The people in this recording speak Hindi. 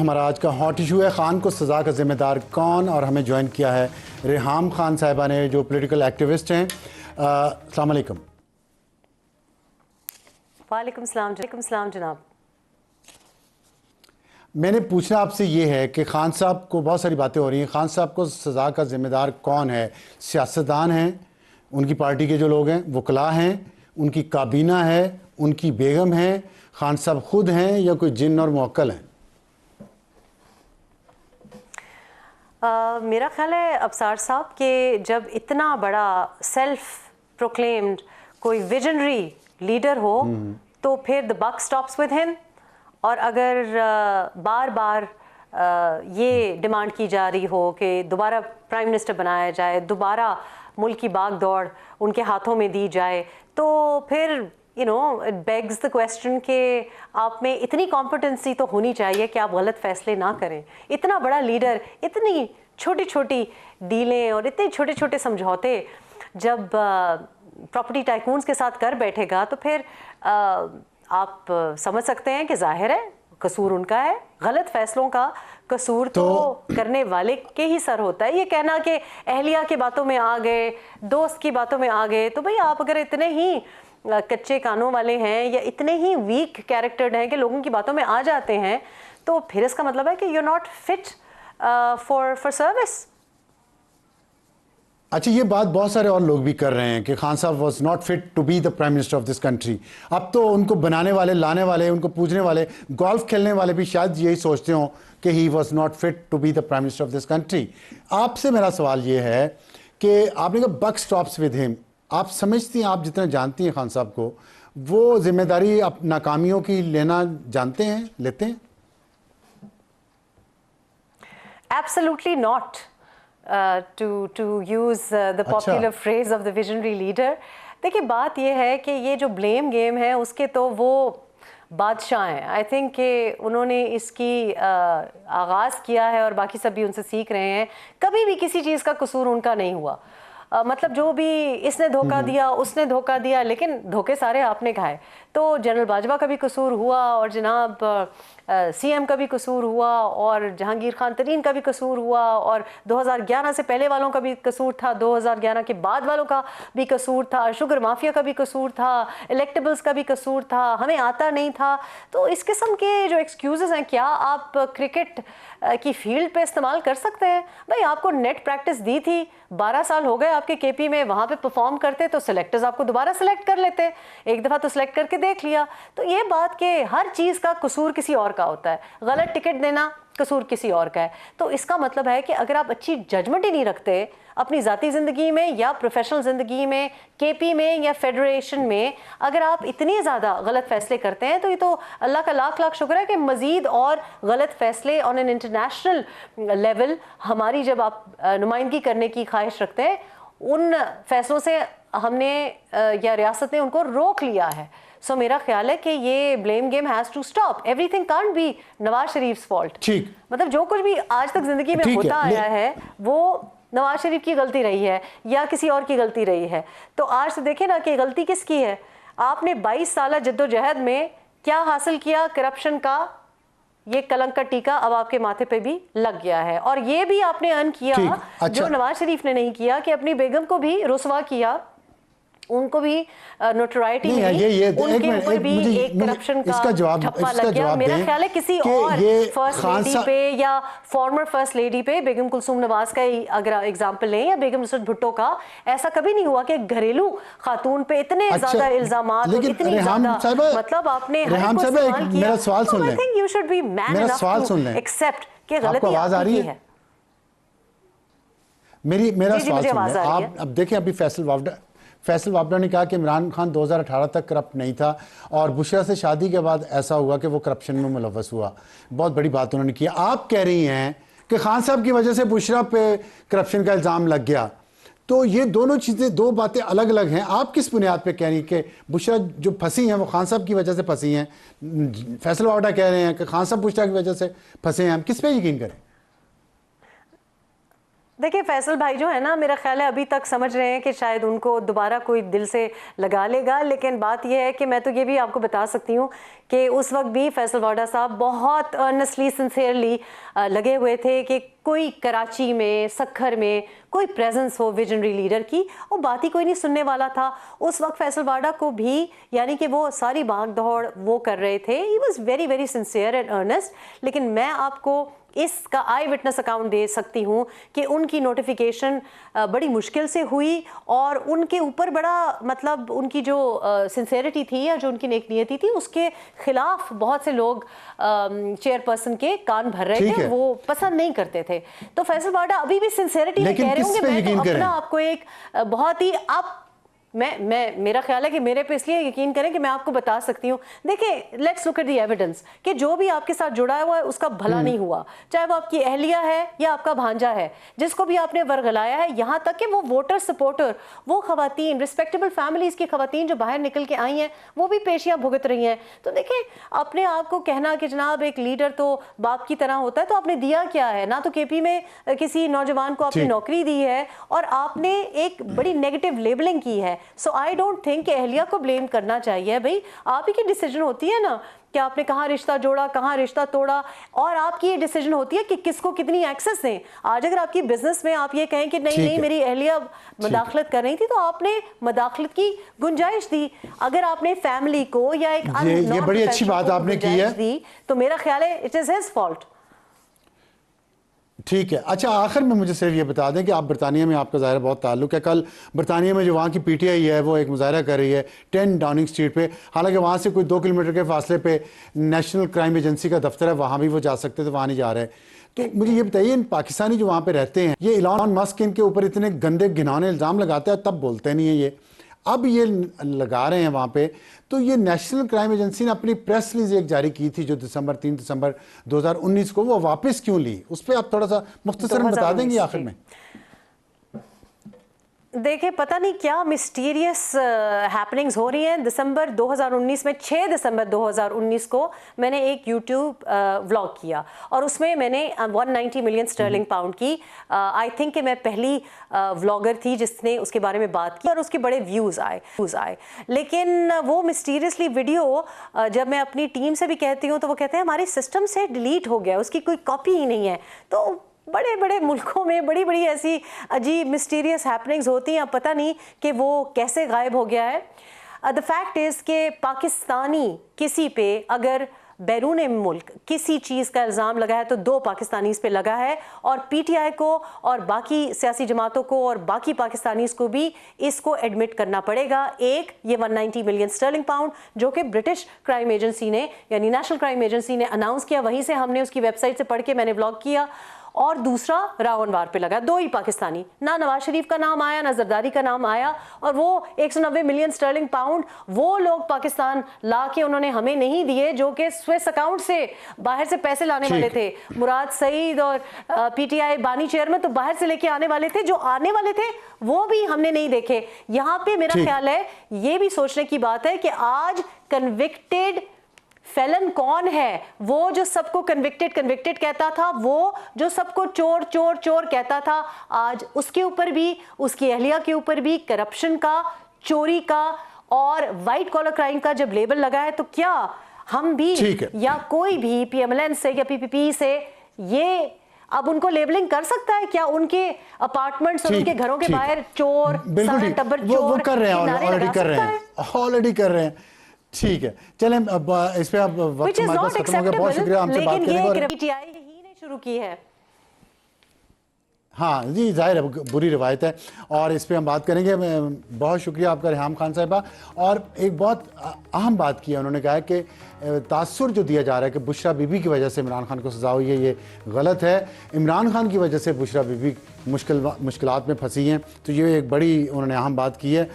हमारा आज का हॉट इशू है खान को सज़ा का जिम्मेदार कौन, और हमें ज्वाइन किया है रेहाम खान साहिबा ने जो पॉलिटिकल एक्टिविस्ट हैं। अस्सलाम वालेकुम। वालेकुम सलाम जनाब। मैंने पूछना आपसे ये है कि खान साहब को बहुत सारी बातें हो रही हैं, खान साहब को सज़ा का ज़िम्मेदार कौन है? सियासतदान हैं, उनकी पार्टी के जो लोग हैं, वकला हैं, उनकी काबीना है, उनकी बेगम है, खान साहब खुद हैं, या कोई जिन और मुवक्कल हैं? मेरा ख्याल है अबसार साहब के जब इतना बड़ा सेल्फ प्रोक्लेम्ड कोई विजनरी लीडर हो तो फिर the buck stops with him. और अगर बार बार ये डिमांड की जा रही हो कि दोबारा प्राइम मिनिस्टर बनाया जाए, दोबारा मुल्क की भाग दौड़ उनके हाथों में दी जाए, तो फिर इट बेग्स द क्वेश्चन कि आप में इतनी कॉम्पिटेंसी तो होनी चाहिए कि आप गलत फैसले ना करें। इतना बड़ा लीडर इतनी छोटी छोटी डीलें और इतने छोटे छोटे समझौते जब प्रॉपर्टी टाइकून्स के साथ कर बैठेगा तो फिर आप समझ सकते हैं कि जाहिर है कसूर उनका है। गलत फैसलों का कसूर तो करने वाले के ही सर होता है। ये कहना कि अहलिया की बातों में आ गए, दोस्त की बातों में आ गए, तो भाई आप अगर इतने ही कच्चे कानों वाले हैं या इतने ही वीक कैरेक्टर्ड हैं कि लोगों की बातों में आ जाते हैं, तो फिर इसका मतलब है कि you are not fit for service. अच्छा, ये बात बहुत सारे और लोग भी कर रहे हैं कि खान साहब was not fit to be the prime minister of this country. अब तो उनको बनाने वाले, लाने वाले, उनको पूछने वाले, गोल्फ खेलने वाले भी शायद यही सोचते हों कि he was not fit to be the prime minister of this country. आपसे मेरा सवाल ये है कि आपने कहा बक स्टॉप्स विद हिम, आप समझती हैं, आप जितना जानती हैं खान साहब को, वो जिम्मेदारी आप नाकामियों की लेना जानते हैं, लेते हैं? Absolutely not. To use the popular phrase of the visionary leader. देखिए बात ये है कि ये जो ब्लेम गेम है उसके तो वो बादशाह हैं। आई थिंक कि उन्होंने इसकी आगाज़ किया है और बाकी सब भी उनसे सीख रहे हैं। कभी भी किसी चीज़ का कसूर उनका नहीं हुआ। मतलब जो भी इसने धोखा दिया, उसने धोखा दिया, लेकिन धोखे सारे आपने खाए। तो जनरल बाजवा का भी कसूर हुआ और जनाब सीएम का भी कसूर हुआ और जहांगीर खान तरीन का भी कसूर हुआ और 2011 से पहले वालों का भी कसूर था, 2011 के बाद वालों का भी कसूर था, शुगर माफिया का भी कसूर था, इलेक्टेबल्स का भी कसूर था, हमें आता नहीं था। तो इस किस्म के जो एक्सक्यूजेस हैं, क्या आप क्रिकेट की फील्ड पे इस्तेमाल कर सकते हैं? भाई आपको नेट प्रैक्टिस दी थी, 12 साल हो गए आपके केपी में, वहाँ पे परफॉर्म करते तो सिलेक्टर्स आपको दोबारा सिलेक्ट कर लेते, एक दफ़ा तो सिलेक्ट करके देख लिया। तो ये बात कि हर चीज़ का कसूर किसी और का होता है, गलत टिकट देना कसूर किसी और का है, तो इसका मतलब है कि अगर आप अच्छी जजमेंट ही नहीं रखते अपनी ज़ाती ज़िंदगी में या प्रोफेशनल ज़िंदगी में, केपी में या फेडरेशन में, अगर आप इतने ज़्यादा गलत फैसले करते हैं, तो ये तो अल्लाह का लाख लाख शुक्र है कि मज़ीद और गलत फैसले ऑन एन इंटरनेशनल लेवल हमारी जब आप नुमाइंदगी करने की ख्वाहिश रखते हैं, उन फैसलों से हमने या रियासत ने उनको रोक लिया है। सो मेरा ख्याल है कि ये blame game has to stop. Everything can't be Nawaz Sharif fault. ठीक, मतलब जो कुछ भी आज तक जिंदगी में होता आया है वो नवाज शरीफ की गलती रही है या किसी और की गलती रही है। तो आज से देखें ना कि गलती किसकी है। आपने 22 साल जद्दोजहद में क्या हासिल किया? करप्शन का ये कलंक का टीका अब आपके माथे पे भी लग गया है। और ये भी आपने अर्न किया, अच्छा, जो नवाज शरीफ ने नहीं किया, कि अपनी बेगम को भी रुसवा किया, उनको भी नोटोराइटी मिली, उनके ऊपर भी एक करप्शन का ठप्पा लग गया। मेरा ख्याल है किसी और फर्स्ट लेडी पे या फॉर्मर फर्स्ट लेडी पे, बेगम कुलसूम नवाज का ही अगर एग्जांपल लें या बेगम नुसरत भुट्टो का, ऐसा कभी नहीं हुआ कि घरेलू खातून पे इतने ज्यादा इल्जामात, इतनी ज्यादा, मतलब आपने मेरा सवाल सुन लें। I think you should be man enough to accept कि गलती आपकी है। मेरा सवाल सुन लें आप। अब देखिए, अभी फैसल वापडा ने कहा कि इमरान खान 2018 तक करप्ट नहीं था और बुशरा से शादी के बाद ऐसा हुआ कि वो करप्शन में मुलव्वस हुआ। बहुत बड़ी बात उन्होंने की। आप कह रही हैं कि खान साहब की वजह से बुशरा पे करप्शन का इल्ज़ाम लग गया, तो ये दोनों चीज़ें, दो बातें अलग अलग हैं। आप किस बुनियाद पे कह रही हैं कि बुशरा जो फंसी हैं वो खान साहब की वजह से फंसी हैं? फैसल वापडा कह रहे हैं कि खान साहब बुशरा की वजह से फंसे हैं। हम किस पे यकीन करें? देखिए फैसल भाई जो है ना, मेरा ख्याल है अभी तक समझ रहे हैं कि शायद उनको दोबारा कोई दिल से लगा लेगा, लेकिन बात यह है कि मैं तो ये भी आपको बता सकती हूँ कि उस वक्त भी फैसल वाडा साहब बहुत अर्नेस्टली सिंसियरली लगे हुए थे कि कोई कराची में, सखर में कोई प्रेजेंस हो विजनरी लीडर की, वो बात ही कोई नहीं सुनने वाला था। उस वक्त फैसल वाडा को भी, यानी कि वो सारी भाग दौड़ वो कर रहे थे, he was very very sincere and earnest. लेकिन मैं आपको इसका आई विटनेस अकाउंट दे सकती हूँ कि उनकी नोटिफिकेशन बड़ी मुश्किल से हुई और उनके ऊपर बड़ा, मतलब उनकी जो सिंसेरिटी थी या जो उनकी नेक नियति थी, उसके खिलाफ बहुत से लोग चेयरपर्सन के कान भर रहे थे, वो पसंद नहीं करते थे। तो फैसल वाडा अभी भी सिंसेरिटी में कह रहे होंगे, मैं तो अपना आपको एक बहुत ही आप मेरा ख्याल है कि मेरे पे इसलिए यकीन करें कि मैं आपको बता सकती हूँ। देखिए, let's look at the evidence कि जो भी आपके साथ जुड़ा हुआ है उसका भला नहीं हुआ, चाहे वो आपकी अहलिया है या आपका भांजा है, जिसको भी आपने वर्गलाया है, यहाँ तक कि वो वोटर सपोर्टर, वो खवातीन, रिस्पेक्टेबल फैमिलीज की खवातीन जो बाहर निकल के आई हैं, वो भी पेशियाँ भुगत रही हैं। तो देखें, अपने आप को कहना कि जनाब एक लीडर तो बाप की तरह होता है, तो आपने दिया क्या है? ना तो केपी में किसी नौजवान को आपने नौकरी दी है और आपने एक बड़ी नेगेटिव लेबलिंग की है। सो आई डोंट थिंक कि अहलिया को ब्लेम करना चाहिए। भाई आप ही की डिसीजन होती है ना कि आपने कहाँ रिश्ता जोड़ा, कहाँ रिश्ता तोड़ा, और आपकी ये डिसीजन होती है कि किसको कितनी एक्सेस दें। आज अगर आपकी बिजनेस में आप ये कहें कि नहीं नहीं मेरी अहलिया मदाखलत कर रही थी, तो आपने मदाखलत की गुंजाइश दी। अगर आपने फैमिली को या एक ये बड़ी अच्छी बात आपने की है, तो मेरा ख्याल है इट इज हिज फॉल्ट। ठीक है। अच्छा, आखिर में मुझे सिर्फ ये बता दें कि आप बरतानिया में, आपका ज़ाहिर बहुत ताल्लुक है। कल बरतानिया में जो वहाँ की पीटीआई है वो एक मुजाहरा कर रही है 10 डाउनिंग स्ट्रीट पे, हालांकि वहाँ से कोई 2 किलोमीटर के फासले पे नेशनल क्राइम एजेंसी का दफ्तर है, वहाँ भी वो जा सकते थे, वहाँ नहीं जा रहे। तो मुझे ये बताइए, इन पाकिस्तानी जो वहाँ पे रहते हैं, ये इलॉन मस्क इनके ऊपर इतने गंदे घिनौने इल्ज़ाम लगाते हैं, तब बोलते नहीं है ये, अब ये लगा रहे हैं वहाँ पे। तो ये नेशनल क्राइम एजेंसी ने अपनी प्रेस रिलीज एक जारी की थी जो 3 दिसंबर 2019 को, वो वापस क्यों ली, उस पर आप थोड़ा सा मुख्तसरन बता देंगे आखिर में? देखिए, पता नहीं क्या मिस्टीरियस हैपनिंग्स हो रही हैं। दिसंबर 2019 में 6 दिसंबर 2019 को मैंने एक यूट्यूब व्लॉग किया और उसमें मैंने 190 मिलियन स्टर्लिंग पाउंड की, आई थिंक कि मैं पहली व्लॉगर थी जिसने उसके बारे में बात की और उसके बड़े व्यूज़ आए। लेकिन वो मिस्टीरियसली वीडियो जब मैं अपनी टीम से भी कहती हूँ तो वो कहते हैं हमारे सिस्टम से डिलीट हो गया, उसकी कोई कॉपी ही नहीं है। तो बड़े बड़े मुल्कों में बड़ी बड़ी ऐसी अजीब मिस्टीरियस हैपनिंग्स होती हैं, अब पता नहीं कि वो कैसे गायब हो गया है। द फैक्ट इज़ कि पाकिस्तानी किसी पे अगर बैरून मुल्क किसी चीज़ का इल्ज़ाम लगा है तो 2 पाकिस्तानीज़ पे लगा है, और पीटीआई को और बाकी सियासी जमातों को और बाकी पाकिस्तानीज़ को भी इसको एडमिट करना पड़ेगा। एक, ये 190 मिलियन स्टर्लिंग पाउंड जो कि ब्रिटिश क्राइम एजेंसी ने, यानी नेशनल क्राइम एजेंसी ने अनाउंस किया, वहीं से हमने उसकी वेबसाइट से पढ़ के मैंने व्लॉग किया। और दूसरा रावण वार पे लगा, 2 ही पाकिस्तानी, ना नवाज शरीफ का नाम आया ना जरदारी का नाम आया, और वो 190 मिलियन स्टर्लिंग पाउंड वो लोग पाकिस्तान ला के उन्होंने हमें नहीं दिए जो कि स्विस अकाउंट से बाहर से पैसे लाने वाले थे। मुराद सईद और पीटीआई बानी चेयरमैन तो बाहर से लेके आने वाले थे, जो आने वाले थे वो भी हमने नहीं देखे। यहाँ पे मेरा ख्याल है ये भी सोचने की बात है कि आज कन्विक्टेड फेलन कौन है? वो जो सबको कन्विक्टेड कहता था, वो जो सबको चोर चोर चोर कहता था, आज उसके ऊपर भी, उसकी अहलिया के ऊपर भी करप्शन का, चोरी का और वाइट कॉलर क्राइम का जब लेबल लगा है, तो क्या हम भी या कोई भी पीएमएलएन से या पीपीपी से ये अब उनको लेबलिंग कर सकता है क्या? उनके अपार्टमेंट्स और उनके घरों के बाहर चोर, टब्बर चोर, वो कर रहे हैं, ऑलरेडी कर रहे हैं। ठीक है, चलें अब इस पे अब वक्त हमारे पास खत्म हो गया। बहुत शुक्रिया हमसे बात करने का। लेकिन पीटीआई ही ने शुरू की है। हाँ जी, जाहिर है बुरी रवायत है और इस पे हम बात करेंगे। बहुत शुक्रिया आपका रेहाम खान साहिबा। और एक बहुत अहम बात की है, उन्होंने कहा है कि तासुर जो दिया जा रहा है कि बुशरा बीबी की वजह से इमरान खान को सज़ा हुई है, ये गलत है। इमरान खान की वजह से बुशरा बीबी मुश्किलात में फंसी हैं, तो ये एक बड़ी उन्होंने अहम बात की है।